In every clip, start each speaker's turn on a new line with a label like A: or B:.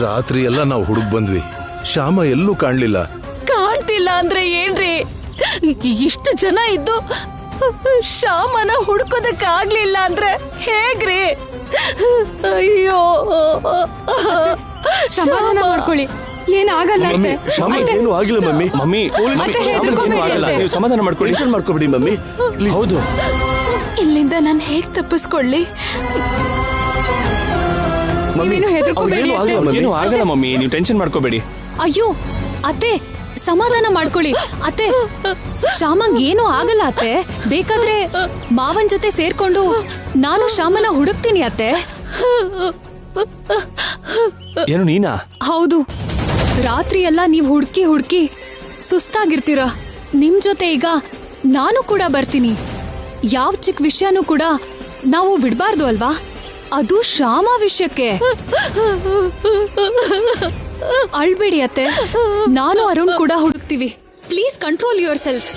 A: ರಾತ್ರಿ ಎಲ್ಲ ನಾವು ಹುಡುಕ್ ಬಂದ್ವಿ, ಶ್ಯಾಮ ಎಲ್ಲೂ ಕಾಣ್ಲಿಲ್ಲ.
B: ಕಾಣ್ತಿಲ್ಲ ಅಂದ್ರೆ ಏನ್ರಿ? ಇಷ್ಟು ಜನ ಇದ್ದು ಶ್ಯಾಮನ ಹುಡ್ಕೋದಕ್ಕಾಗ್ಲಿಲ್ಲ ಅಂದ್ರೆ ಹೇಗ್ರಿ? ಅಯ್ಯೋ,
C: ಸಮಾಧಾನ ಮಾಡ್ಕೊಳ್ಳಿ, ಏನಾಗಲ್ಲ ಅಂತೆ.
D: ಏನು ಆಗಿಲ್ಲ ಮಮ್ಮಿ. ಮಮ್ಮಿ ನೀವು ಸಮಾಧಾನ ಮಾಡ್ಕೊಳ್ಳಿ, ಮಾಡ್ಕೊಬಿಡಿ ಮಮ್ಮಿ. ಹೌದು,
E: ಇಲ್ಲಿಂದ ನಾನು ಹೇಗ್ ತಪ್ಪಿಸ್ಕೊಳ್ಳಿ?
D: ಏನು ಆಗಲ್ಲ ಮಮ್ಮಿ, ನೀವು ಟೆನ್ಷನ್ ಮಾಡ್ಕೋಬೇಡಿ.
C: ಅಯ್ಯೋ ಅತ್ತೆ, ಸಮಾಧಾನ ಮಾಡ್ಕೊಳ್ಳಿ ಅತ್ತೆ. ಶ್ಯಾಮಂಗ್ ಏನು ಆಗಲ್ಲ ಅತ್ತೆ. ಬೇಕಾದ್ರೆ ಮಾವನ್ ಜೊತೆ ಸೇರ್ಕೊಂಡು ನಾನು ಶ್ಯಾಮನ ಹುಡುಕ್ತೀನಿ ಅತ್ತೆ.
D: ಏನು ನೀನಾ?
C: ಹೌದು, ರಾತ್ರಿ ಎಲ್ಲ ನೀವ್ ಹುಡುಕಿ ಸುಸ್ತಾಗಿರ್ತೀರ. ನಿಮ್ ಜೊತೆ ಈಗ ನಾನು ಕೂಡ ಬರ್ತೀನಿ. ಯಾವ ಚಿಕ್ಕ ವಿಷಯನೂ ಕೂಡ ನಾವು ಬಿಡ್ಬಾರ್ದು ಅಲ್ವಾ? ಅದು ಶ್ಯಾಮ ವಿಷಯಕ್ಕೆ. ಅಳ್ಬೇಡಿ ಅತ್ತೆ, ನಾನು ಅರುಣ್ ಕೂಡ ಹುಡುಕ್ತೀವಿ. Please control yourself.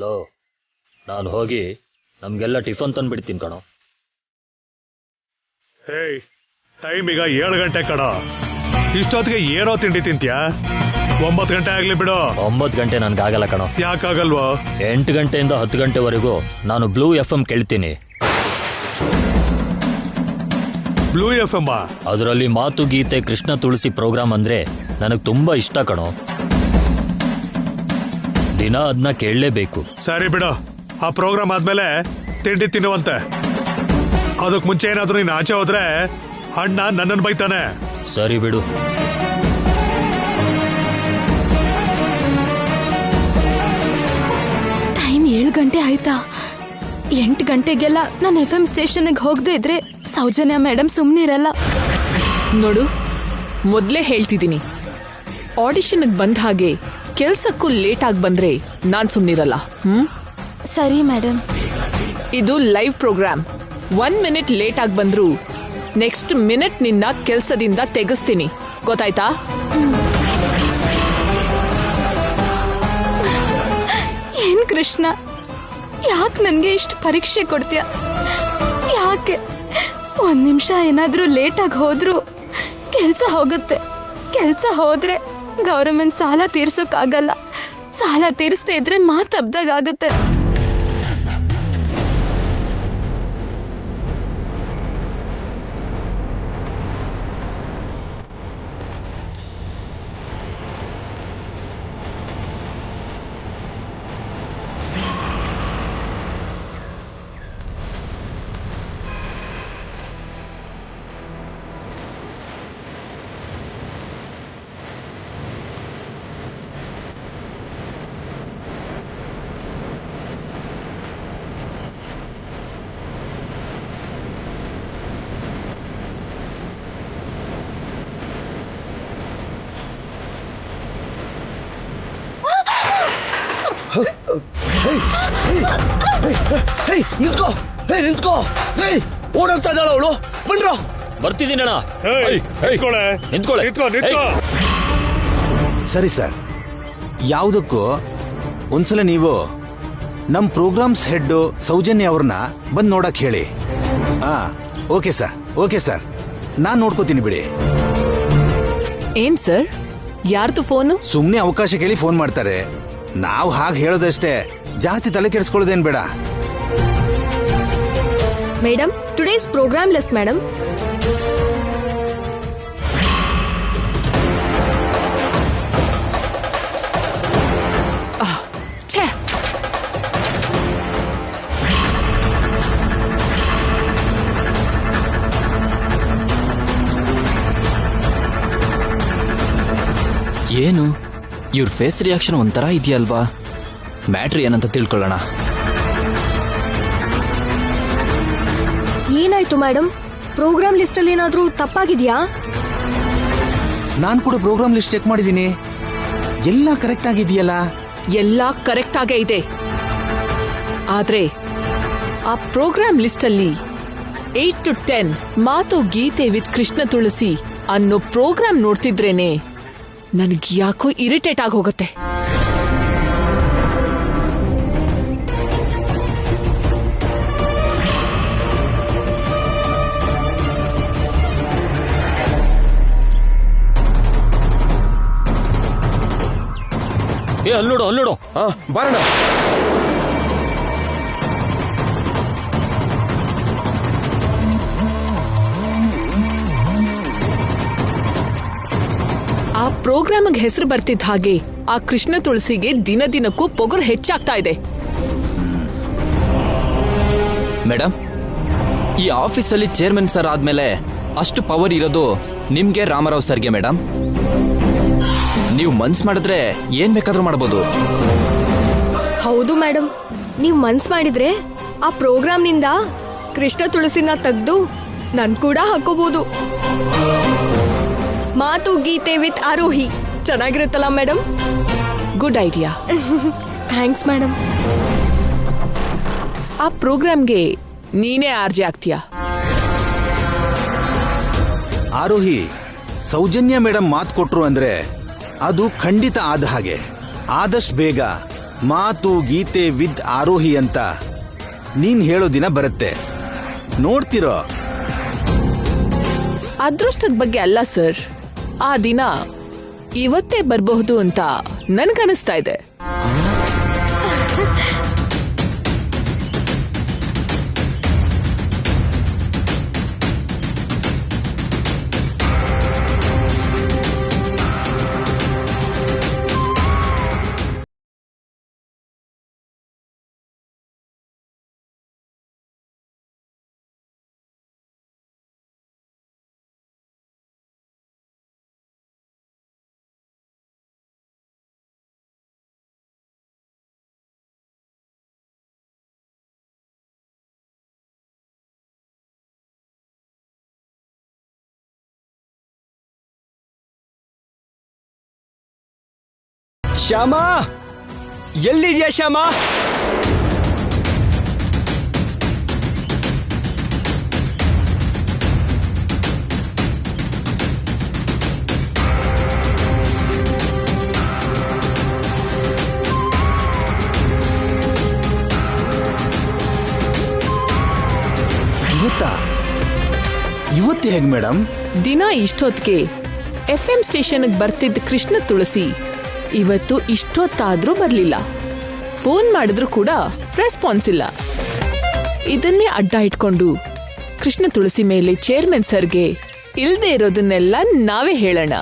F: ಲೋ, ನಾನು ಹೋಗಿ ನಮ್ಗೆಲ್ಲ ಟಿಫನ್ ತಂದ್ಬಿಡ್ತೀನಿ ಕಣೋ.
G: ಹೇಯ್, ಟೈಮ್ ಈಗ 7 ಗಂಟೆ ಕಣೋ. ಇಷ್ಟೊತ್ತಿಗೆ ಏನೋ ತಿಂಡಿ ತಿಂತ್ಯಾ? 9 ಗಂಟೆ ಆಗ್ಲಿ ಬಿಡು.
F: 9 ಗಂಟೆ ನನ್ಗಾಗಲ್ಲ ಕಣೋ.
G: ಯಾಕಾಗಲ್ವೋ?
F: 8 ಗಂಟೆಯಿಂದ 10 ಗಂಟೆವರೆಗೂ ನಾನು ಬ್ಲೂ FM ಕೇಳ್ತೀನಿ.
G: Blue FM?
F: ಅದರಲ್ಲಿ ಮಾತು ಗೀತೆ ಕೃಷ್ಣ ತುಳಸಿ ಪ್ರೋಗ್ರಾಮ್ ಅಂದ್ರೆ ನನಗ್ ತುಂಬಾ ಇಷ್ಟ ಕಣೋ. ದಿನ ಅದನ್ನ ಕೇಳಲೇಬೇಕು.
G: ಸರಿ ಬಿಡು, ಆ ಪ್ರೋಗ್ರಾಮ್ ಆದ್ಮೇಲೆ ತಿಂಡಿ ತಿನ್ನುವಂತೆ. ಅದಕ್ ಮುಂಚೆ ಏನಾದ್ರೂ ನೀನ್ ಆಚೆ ಹೋದ್ರೆ ಅಣ್ಣ ನನ್ನನ್ನು ಬೈತಾನೆ.
F: ಸರಿ ಬಿಡು.
E: ಟೈಮ್ 7 ಗಂಟೆ ಆಯ್ತಾ? 8 ಗಂಟೆಗೆಲ್ಲ ನಾನು FM ಸ್ಟೇಷನ್ಗೆ ಹೋಗದೆ ಇದ್ರೆ ಸೌಜನ್ಯ ಮೇಡಮ್ ಸುಮ್ನಿರಲ್ಲ.
B: ನೋಡು, ಮೊದ್ಲೇ ಹೇಳ್ತಿದ್ದೀನಿ, ಆಡಿಷನ್ಗೆ ಬಂದ ಹಾಗೆ ಕೆಲ್ಸಕ್ಕೂ ಲೇಟ್ ಆಗಿ ಬಂದ್ರೆ ನಾನ್ ಸುಮ್ನಿರಲ್ಲ.
E: ಸರಿ ಮೇಡಮ್.
B: ಇದು ಲೈವ್ ಪ್ರೋಗ್ರಾಮ್. 1 ಮಿನಿಟ್ ಲೇಟ್ ಆಗಿ ಬಂದ್ರು ನೆಕ್ಸ್ಟ್ ಮಿನಿಟ್ ನಿನ್ನ ಕೆಲ್ಸದಿಂದ ತೆಗೆಸ್ತೀನಿ, ಗೊತ್ತಾಯ್ತಾ?
E: ಏನ್ ಕೃಷ್ಣ, ಯಾಕೆ ನನ್ಗೆ ಇಷ್ಟು ಪರೀಕ್ಷೆ ಕೊಡ್ತೀಯ? ಯಾಕೆ? 1 ನಿಮಿಷ ಏನಾದ್ರೂ ಲೇಟ್ ಆಗಿ ಹೋದ್ರು ಕೆಲ್ಸ ಹೋಗುತ್ತೆ. ಕೆಲ್ಸ ಹೋದ್ರೆ ಗೌರ್ಮೆಂಟ್ ಸಾಲ ತೀರ್ಸೋಕ್ಕಾಗಲ್ಲ. ಸಾಲ ತೀರಿಸದೇ ಇದ್ರೆ ಮಾತಬ್ದಾಗುತ್ತೆ.
D: ನಿಂತ್ಕೋ. ಓಡೋಗ್ತಾ ಇದ್ದಾಳ ಅವಳು. ಬನ್ರೋ,
F: ಬರ್ತಿದ್ದೀನಣ್ಣ.
H: ಸರಿ ಸರ್, ಯಾವುದಕ್ಕೂ ಒಂದ್ಸಲ ನೀವು ನಮ್ಮ ಪ್ರೋಗ್ರಾಮ್ಸ್ ಹೆಡ್ ಸೌಜನ್ಯ ಅವ್ರನ್ನ ಬಂದು ನೋಡಕ್ ಹೇಳಿ. ಓಕೆ ಸರ್, ನಾನ್ ನೋಡ್ಕೋತೀನಿ ಬಿಡಿ.
B: ಏನ್ ಸರ್, ಯಾರ್ದು ಫೋನು?
H: ಸುಮ್ನೆ ಅವಕಾಶ ಕೇಳಿ ಫೋನ್ ಮಾಡ್ತಾರೆ. ನಾವು ಹಾಗೆ ಹೇಳೋದಷ್ಟೇ, ಜಾಸ್ತಿ ತಲೆ ಕೆಡಿಸ್ಕೊಳ್ಳೋದೇನ್ ಬೇಡ.
E: Madam, today's program list madam.
I: ಏನು ಇವ್ರ ಫೇಸ್ ರಿಯಾಕ್ಷನ್ ಒಂಥರ ಇದೆಯಲ್ವಾ? ಮ್ಯಾಟ್ರ್ ಏನಂತ ತಿಳ್ಕೊಳ್ಳೋಣ.
E: ಏನಾಯ್ತು ಮೇಡಮ್? ಪ್ರೋಗ್ರಾಮ್ ಲಿಸ್ಟ್ ಅಲ್ಲಿ ಏನಾದ್ರೂ ತಪ್ಪಾಗಿದ್ಯಾ?
H: ನಾನು ಕೂಡ ಪ್ರೋಗ್ರಾಮ್ ಲಿಸ್ಟ್ ಚೆಕ್ ಮಾಡಿದ್ದೀನಿ, ಎಲ್ಲ ಕರೆಕ್ಟ್ ಆಗಿದೆಯಲ್ಲ?
B: ಎಲ್ಲ ಕರೆಕ್ಟ್ ಆಗೇ ಇದೆ. ಆದ್ರೆ ಆ ಪ್ರೋಗ್ರಾಮ್ ಲಿಸ್ಟ್ ಅಲ್ಲಿ 8 to 10 ಮಾತು ಗೀತೆ ವಿತ್ ಕೃಷ್ಣ ತುಳಸಿ ಅನ್ನೋ ಪ್ರೋಗ್ರಾಮ್ ನೋಡ್ತಿದ್ರೇನೆ ನನಗೆ ಯಾಕೋ ಇರಿಟೇಟ್ ಆಗಿ ಹೋಗುತ್ತೆ.
D: ಅಲ್ಲೋಡು ಬಾರಣ.
B: ಆ ಪ್ರೋಗ್ರಾಮ್ಗೆ ಹೆಸರು ಬರ್ತಿದ್ದ ಹಾಗೆ ಆ ಕೃಷ್ಣ ತುಳಸಿಗೆ ದಿನದಿನಕ್ಕೂ ಪೊಗರು ಹೆಚ್ಚಾಗ್ತಾ ಇದೆ.
I: ಮೇಡಮ್, ಈ ಆಫೀಸಲ್ಲಿ ಚೇರ್ಮನ್ ಸರ್ ಆದ್ಮೇಲೆ ಅಷ್ಟು ಪವರ್ ಇರೋದು ನಿಮ್ಗೆ ರಾಮರಾವ್ ಸರ್ಗೆ. ಮೇಡಮ್, ನೀವು ಮನ್ಸ್ ಮಾಡಿದ್ರೆ ಏನ್ ಬೇಕಾದ್ರೂ ಮಾಡ್ಬೋದು.
J: ಹೌದು ಮೇಡಮ್, ನೀವು ಮನ್ಸ್ ಮಾಡಿದ್ರೆ ಆ ಪ್ರೋಗ್ರಾಮ್ನಿಂದ ಕೃಷ್ಣ ತುಳಸಿನ ತೆಗೆದು ನನ್ ಕೂಡ ಹಾಕೋಬಹುದು. ಮಾತು ಗೀತೆ ವಿತ್ ಆರೋಹಿ ಚೆನ್ನಾಗಿರುತ್ತಲ್ಲ madam?
B: Good idea.
J: Thanks madam.
B: ಆ ಪ್ರೋಗ್ರಾಮ್ಗೆ ನೀನೇ ಆರ್ಜೆ ಆಗ್ತೀಯಾ?
H: ಆರೋಹಿ, ಸೌಜನ್ಯ ಮೇಡಮ್ ಮಾತು ಕೊಟ್ರು ಅಂದ್ರೆ ಅದು ಖಂಡಿತ ಆದ ಹಾಗೆ. ಆದಷ್ಟು ಬೇಗ ಮಾತು ಗೀತೆ ವಿದ್ ಆರೋಹಿ ಅಂತ ನೀನ್ ಹೇಳೋ ದಿನ ಬರುತ್ತೆ, ನೋಡ್ತಿರೋ.
B: ಅದೃಷ್ಟದ ಬಗ್ಗೆ ಅಲ್ಲ ಸರ್, ಆ ದಿನ ಇವತ್ತೇ ಬರಬಹುದು ಅಂತ ನನ್ಗನಿಸ್ತಾ ಇದೆ.
I: ಶ್ಯಾಮ, ಎಲ್ಲಿದ್ಯಾ ಶ್ಯಾಮ?
H: ಇವತ್ತು ಹೇಗೆ ಮೇಡಮ್?
B: ದಿನ ಇಷ್ಟೊತ್ತಿಗೆ FM ಸ್ಟೇಷನ್ಗೆ ಬರ್ತಿದ್ದ ಕೃಷ್ಣ ತುಳಸಿ ಇವತ್ತು ಇಷ್ಟೊತ್ತಾದ್ರೂ ಬರ್ಲಿಲ್ಲ. ಫೋನ್ ಮಾಡಿದ್ರು ಕೂಡ ರೆಸ್ಪಾನ್ಸ್ ಇಲ್ಲ. ಇದನ್ನೇ ಅಡ್ಡ ಇಟ್ಕೊಂಡು ಕೃಷ್ಣ ತುಳಸಿ ಮೇಲೆ ಚೇರ್ಮನ್ ಸರ್ಗೆ ಇಲ್ದೇ ಇರೋದನ್ನೆಲ್ಲ ನಾವೇ ಹೇಳೋಣ.